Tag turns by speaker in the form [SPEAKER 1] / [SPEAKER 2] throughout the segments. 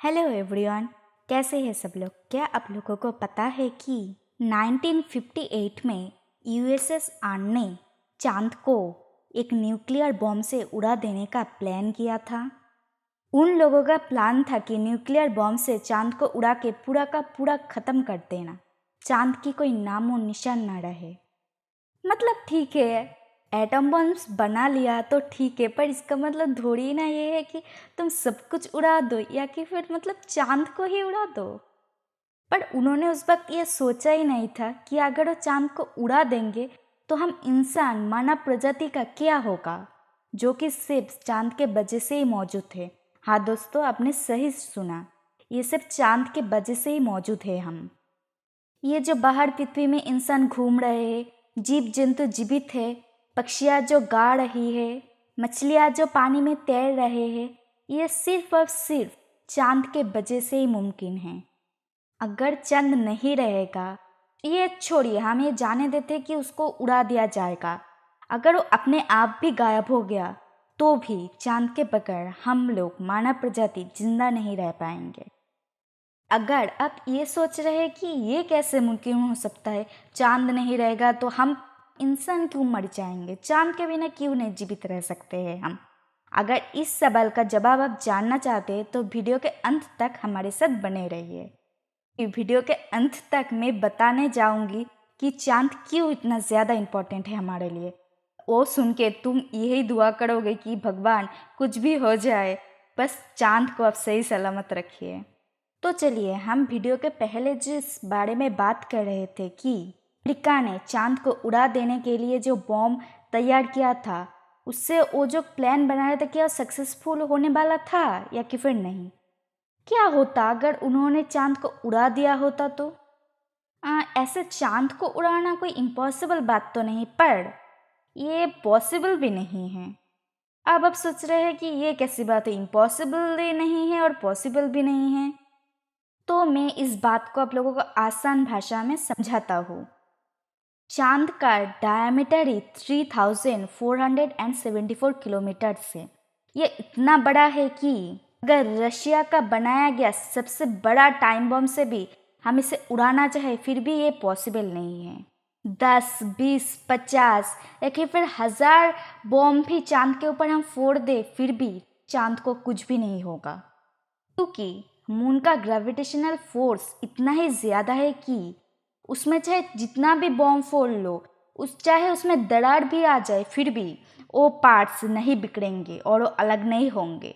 [SPEAKER 1] Hello everyone. कैसे हैं सब लोग। क्या आप लोगों को पता है कि 1958 में यूएसएसआर ने चांद को एक न्यूक्लियर बॉम्ब से उड़ा देने का प्लान किया था। उन लोगों का प्लान था कि न्यूक्लियर बॉम्ब से चांद को उड़ा के पूरा का पूरा ख़त्म कर देना, चांद की कोई नामो निशान ना रहे। मतलब ठीक है, एटम बम्स बना लिया तो ठीक है, पर इसका मतलब थोड़ी ना ये है कि तुम सब कुछ उड़ा दो या कि फिर मतलब चांद को ही उड़ा दो। पर उन्होंने उस वक्त ये सोचा ही नहीं था कि अगर वो चांद को उड़ा देंगे तो हम इंसान मानव प्रजाति का क्या होगा, जो कि सिर्फ चांद के वजह से ही मौजूद है। हाँ दोस्तों, आपने सही सुना, ये सिर्फ चांद के वजह से ही मौजूद है हम। ये जो बाहर पृथ्वी में इंसान घूम रहे हैं, जीव जंतु जीवित है, पक्षियाँ जो गा रही है, मछलियाँ जो पानी में तैर रहे हैं, ये सिर्फ और सिर्फ चांद के वजह से ही मुमकिन है। अगर चंद नहीं रहेगा, ये छोड़िए, हम ये जाने देते कि उसको उड़ा दिया जाएगा, अगर वो अपने आप भी गायब हो गया तो भी चांद के बगैर हम लोग मानव प्रजाति जिंदा नहीं रह पाएंगे। अगर आप ये सोच रहे हैं कि ये कैसे मुमकिन हो सकता है, चांद नहीं रहेगा तो हम इंसान क्यों मर जाएंगे, चांद के बिना क्यों नहीं जीवित रह सकते हैं हम। अगर इस सवाल का जवाब आप जानना चाहते हैं तो वीडियो के अंत तक हमारे साथ बने रहिए। इस वीडियो के अंत तक मैं बताने जाऊंगी कि चांद क्यों इतना ज़्यादा इम्पोर्टेंट है हमारे लिए। वो सुन के तुम यही दुआ करोगे कि भगवान कुछ भी हो जाए, बस चांद को आप सही सलामत रखिए। तो चलिए, हम वीडियो के पहले जिस बारे में बात कर रहे थे कि अमेरिका ने चांद को उड़ा देने के लिए जो बॉम्ब तैयार किया था, उससे वो जो प्लान बनाया था क्या सक्सेसफुल होने वाला था या कि फिर नहीं। क्या होता अगर उन्होंने चांद को उड़ा दिया होता तो ऐसे चांद को उड़ाना कोई इम्पॉसिबल बात तो नहीं, पर ये पॉसिबल भी नहीं है। अब आप सोच रहे हैं कि ये कैसी बात है, इम्पॉसिबल भी नहीं है और पॉसिबल भी नहीं है। तो मैं इस बात को आप लोगों को आसान भाषा में समझाता हूँ। चांद का डायमीटर ही 3474 किलोमीटर से ये इतना बड़ा है कि अगर रशिया का बनाया गया सबसे बड़ा टाइम बम से भी हम इसे उड़ाना चाहे फिर भी ये पॉसिबल नहीं है। 10, 20, 50 या फिर 1000 बॉम्ब भी चांद के ऊपर हम फोड़ दे फिर भी चांद को कुछ भी नहीं होगा, क्योंकि मून का ग्रेविटेशनल फोर्स इतना ही ज़्यादा है कि उसमें चाहे जितना भी बॉम्ब फोड़ लो, चाहे उसमें दरार भी आ जाए फिर भी वो पार्ट्स नहीं बिगड़ेंगे और वो अलग नहीं होंगे।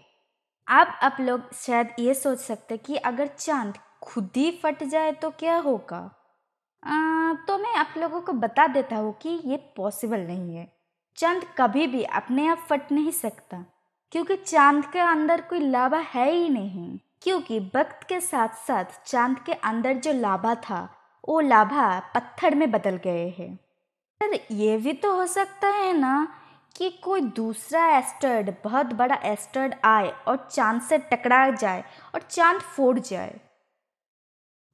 [SPEAKER 1] अब आप लोग शायद ये सोच सकते कि अगर चांद खुद ही फट जाए तो क्या होगा। तो मैं आप लोगों को बता देता हूँ कि ये पॉसिबल नहीं है। चांद कभी भी अपने आप फट नहीं सकता, क्योंकि चांद के अंदर कोई लावा है ही नहीं। क्योंकि वक्त के साथ साथ चांद के अंदर जो लावा था वो लावा पत्थर में बदल गए हैं। पर ये भी तो हो सकता है ना कि कोई दूसरा एस्टेरॉयड, बहुत बड़ा एस्टेरॉयड आए और चांद से टकरा जाए और चांद फूट जाए।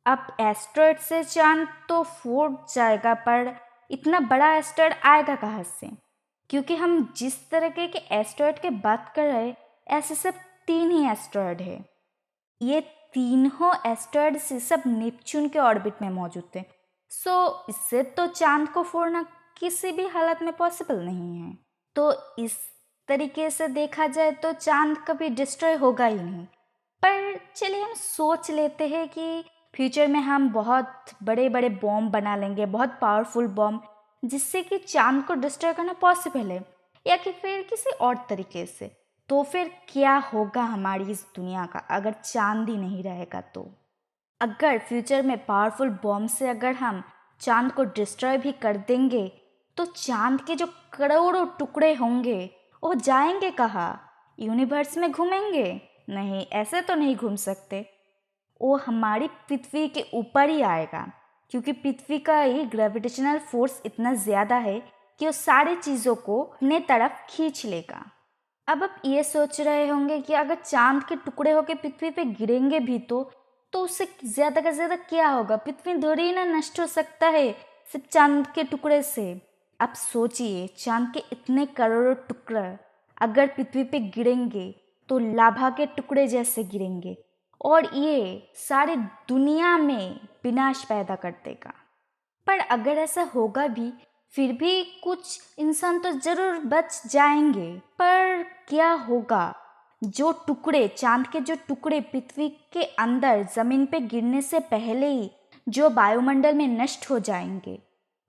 [SPEAKER 1] अब एस्टेरॉयड से चांद तो फूट जाएगा, पर इतना बड़ा एस्टेरॉयड आएगा कहाँ से। क्योंकि हम जिस तरीके के एस्टेरॉयड की बात कर रहे हैं, ऐसे सब 3 ही एस्टेरॉयड है। ये तीनों एस्टेरॉयड से सब नेपच्यून के ऑर्बिट में मौजूद थे। सो इससे तो चांद को फोड़ना किसी भी हालत में पॉसिबल नहीं है। तो इस तरीके से देखा जाए तो चांद कभी डिस्ट्रॉय होगा ही नहीं। पर चलिए हम सोच लेते हैं कि फ्यूचर में हम बहुत बड़े बड़े बॉम्ब बना लेंगे, बहुत पावरफुल बॉम्ब, जिससे कि चांद को डिस्ट्रॉय करना पॉसिबल है या कि फिर किसी और तरीके से। तो फिर क्या होगा हमारी इस दुनिया का अगर चांद ही नहीं रहेगा तो। अगर फ्यूचर में पावरफुल बॉम्ब से अगर हम चांद को डिस्ट्रॉय भी कर देंगे तो चांद के जो करोड़ों टुकड़े होंगे वो जाएंगे कहाँ, यूनिवर्स में घूमेंगे? नहीं, ऐसे तो नहीं घूम सकते। वो हमारी पृथ्वी के ऊपर ही आएगा, क्योंकि पृथ्वी का ही ग्रेविटेशनल फोर्स इतना ज़्यादा है कि वो सारी चीज़ों को अपने तरफ खींच लेगा। अब आप ये सोच रहे होंगे कि अगर चांद के टुकड़े होकर पृथ्वी पे गिरेंगे भी तो उससे ज़्यादा का ज़्यादा क्या होगा, पृथ्वी थोड़ी ना नष्ट हो सकता है सिर्फ चांद के टुकड़े से। आप सोचिए, चांद के इतने करोड़ों टुकड़े अगर पृथ्वी पे गिरेंगे तो लाभा के टुकड़े जैसे गिरेंगे और ये सारी दुनिया में विनाश पैदा कर देगा। पर अगर ऐसा होगा भी, फिर भी कुछ इंसान तो जरूर बच जाएंगे। पर क्या होगा? जो टुकड़े, चांद के जो टुकड़े पृथ्वी के अंदर जमीन पे गिरने से पहले ही जो वायुमंडल में नष्ट हो जाएंगे,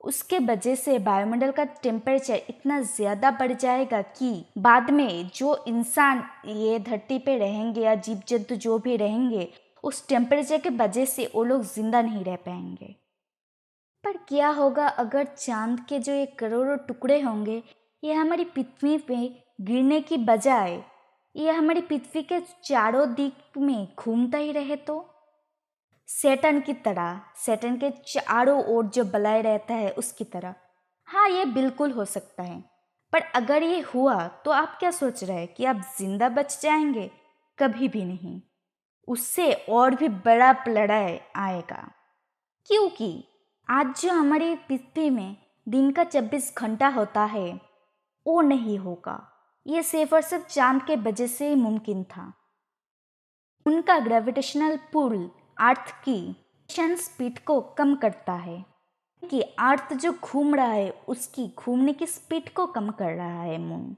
[SPEAKER 1] उसके वजह से वायुमंडल का टेम्परेचर इतना ज़्यादा बढ़ जाएगा कि बाद में जो इंसान ये धरती पे रहेंगे या जीव जंतु जो भी रहेंगे, उस टेम्परेचर के वजह से वो लोग जिंदा नहीं रह पाएंगे। पर क्या होगा अगर चांद के जो ये करोड़ों टुकड़े होंगे, ये हमारी पृथ्वी पे गिरने की बजाय ये हमारी पृथ्वी के चारों दिक में घूमता ही रहे तो? सैटर्न की तरह, सैटर्न के चारों ओर जो बलाय रहता है उसकी तरह। हाँ, ये बिल्कुल हो सकता है। पर अगर ये हुआ तो आप क्या सोच रहे हैं कि आप जिंदा बच जाएंगे? कभी भी नहीं। उससे और भी बड़ा प्रलय आएगा। क्योंकि आज जो हमारी पृथ्वी में दिन का 24 घंटा होता है, वो नहीं होगा। ये सिर्फ और सिर्फ चांद के वजह से ही मुमकिन था। उनका ग्रेविटेशनल पुल अर्थ की रोटेशन स्पीड को कम करता है कि अर्थ जो घूम रहा है उसकी घूमने की स्पीड को कम कर रहा है मून।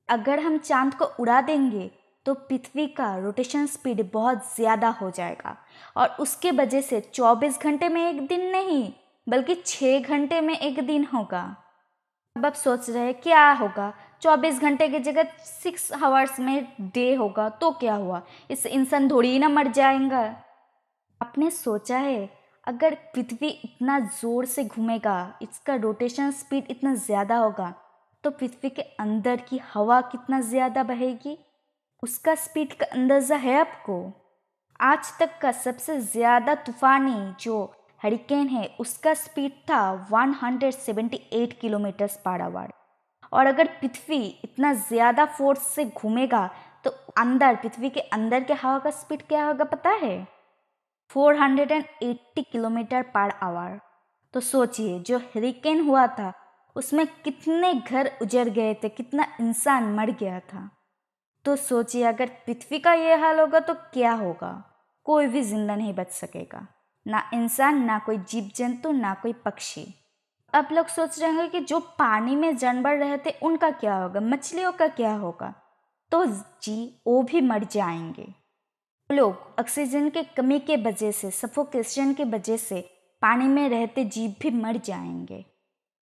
[SPEAKER 1] अगर हम चांद को उड़ा देंगे तो पृथ्वी का रोटेशन स्पीड बहुत ज़्यादा हो जाएगा और उसके वजह से 24 घंटे में एक दिन नहीं बल्कि 6 घंटे में एक दिन होगा। अब आप सोच रहे हैं क्या होगा, 24 घंटे की जगह 6 आवर्स में डे होगा तो क्या हुआ, इससे इंसान थोड़ी ही ना मर जाएगा। आपने सोचा है अगर पृथ्वी इतना ज़ोर से घूमेगा, इसका रोटेशन स्पीड इतना ज़्यादा होगा, तो पृथ्वी के अंदर की हवा कितना ज़्यादा बहेगी? उसका स्पीड का अंदाज़ा है आपको? आज तक का सबसे ज़्यादा तूफानी जो हरिकेन है उसका स्पीड था 178 किलोमीटर पर आवर। और अगर पृथ्वी इतना ज़्यादा फोर्स से घूमेगा तो अंदर, पृथ्वी के अंदर के हवा का स्पीड क्या होगा पता है? 480 किलोमीटर पर आवर। तो सोचिए जो हरिकेन हुआ था उसमें कितने घर उजड़ गए थे, कितना इंसान मर गया था। तो सोचिए अगर पृथ्वी का ये हाल होगा तो क्या होगा? कोई भी जिंदा नहीं बच सकेगा, ना इंसान, ना कोई जीव जंतु, ना कोई पक्षी। अब लोग सोच रहे होंगे कि जो पानी में जानवर रहते उनका क्या होगा, मछलियों का क्या होगा? तो जी वो भी मर जाएंगे। लोग ऑक्सीजन के कमी के वजह से, सफोकेशन की वजह से पानी में रहते जीव भी मर जाएंगे।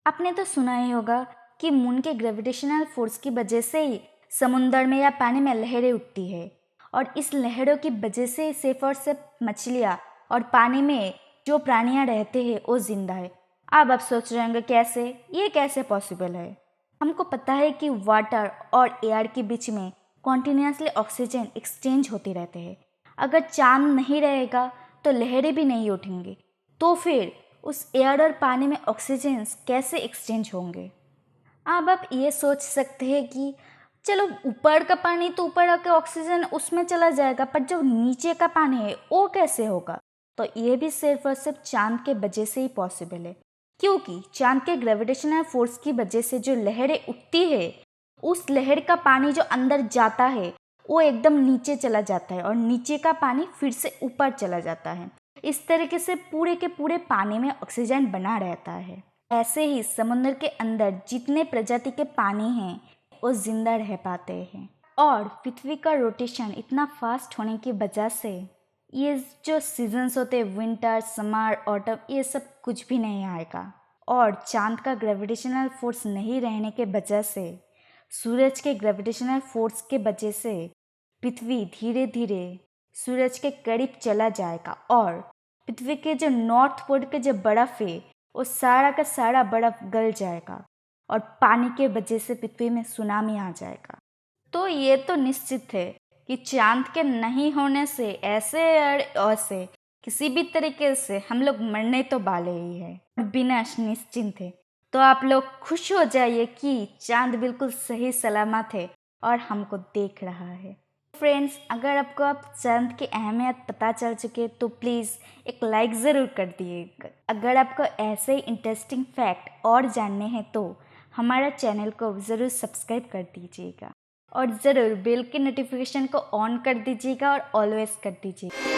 [SPEAKER 1] आपने तो सुना ही होगा कि मून के ग्रेविटेशनल फोर्स की वजह से ही समुंदर में या पानी में लहरें उठती है और इस लहरों की वजह से सिर्फ और सिर्फ मछलियाँ और पानी में जो प्राणियाँ रहते हैं वो जिंदा है। अब आप सोच रहे होंगे कैसे, ये कैसे पॉसिबल है? हमको पता है कि वाटर और एयर के बीच में कॉन्टिन्यूसली ऑक्सीजन एक्सचेंज होते रहते हैं। अगर चांद नहीं रहेगा तो लहरें भी नहीं उठेंगी, तो फिर उस एयर और पानी में ऑक्सीजन कैसे एक्सचेंज होंगे? अब आप ये सोच सकते हैं कि चलो ऊपर का पानी तो ऊपर आके ऑक्सीजन उसमें चला जाएगा, पर जो नीचे का पानी है वो कैसे होगा? तो ये भी सिर्फ और सिर्फ चांद के वजह से ही पॉसिबल है। क्योंकि चांद के ग्रेविटेशनल फोर्स की वजह से जो लहरें उठती है, उस लहर का पानी जो अंदर जाता है वो एकदम नीचे चला जाता है और नीचे का पानी फिर से ऊपर चला जाता है। इस तरीके से पूरे के पूरे पानी में ऑक्सीजन बना रहता है। ऐसे ही समुद्र के अंदर जितने प्रजाति के पानी हैं वो जिंदा रह पाते हैं। और पृथ्वी का रोटेशन इतना फास्ट होने की वजह से ये जो सीजन्स होते हैं, विंटर, समर, ऑटम, ये सब कुछ भी नहीं आएगा। और चांद का ग्रेविटेशनल फोर्स नहीं रहने के वजह से, सूरज के ग्रेविटेशनल फोर्स के वजह से पृथ्वी धीरे धीरे सूरज के करीब चला जाएगा और पृथ्वी के जो नॉर्थ पोल के जो बर्फ़ है वो सारा का सारा बर्फ़ गल जाएगा और पानी के वजह से पृथ्वी में सुनामी आ जाएगा। तो ये तो निश्चित है कि चांद के नहीं होने से ऐसे और ऐसे किसी भी तरीके से हम लोग मरने तो वाले ही है, विनाश निश्चिंत है। तो आप लोग खुश हो जाइए कि चांद बिल्कुल सही सलामत है और हमको देख रहा है। फ्रेंड्स, अगर आपको आप चांद की अहमियत पता चल चुके तो प्लीज़ एक लाइक ज़रूर कर दिएगा। अगर आपको ऐसे ही इंटरेस्टिंग फैक्ट और जानने हैं तो हमारा चैनल को ज़रूर सब्सक्राइब कर दीजिएगा। और ज़रूर बेल के नोटिफिकेशन को ऑन कर दीजिएगा और ऑलवेज कर दीजिएगा।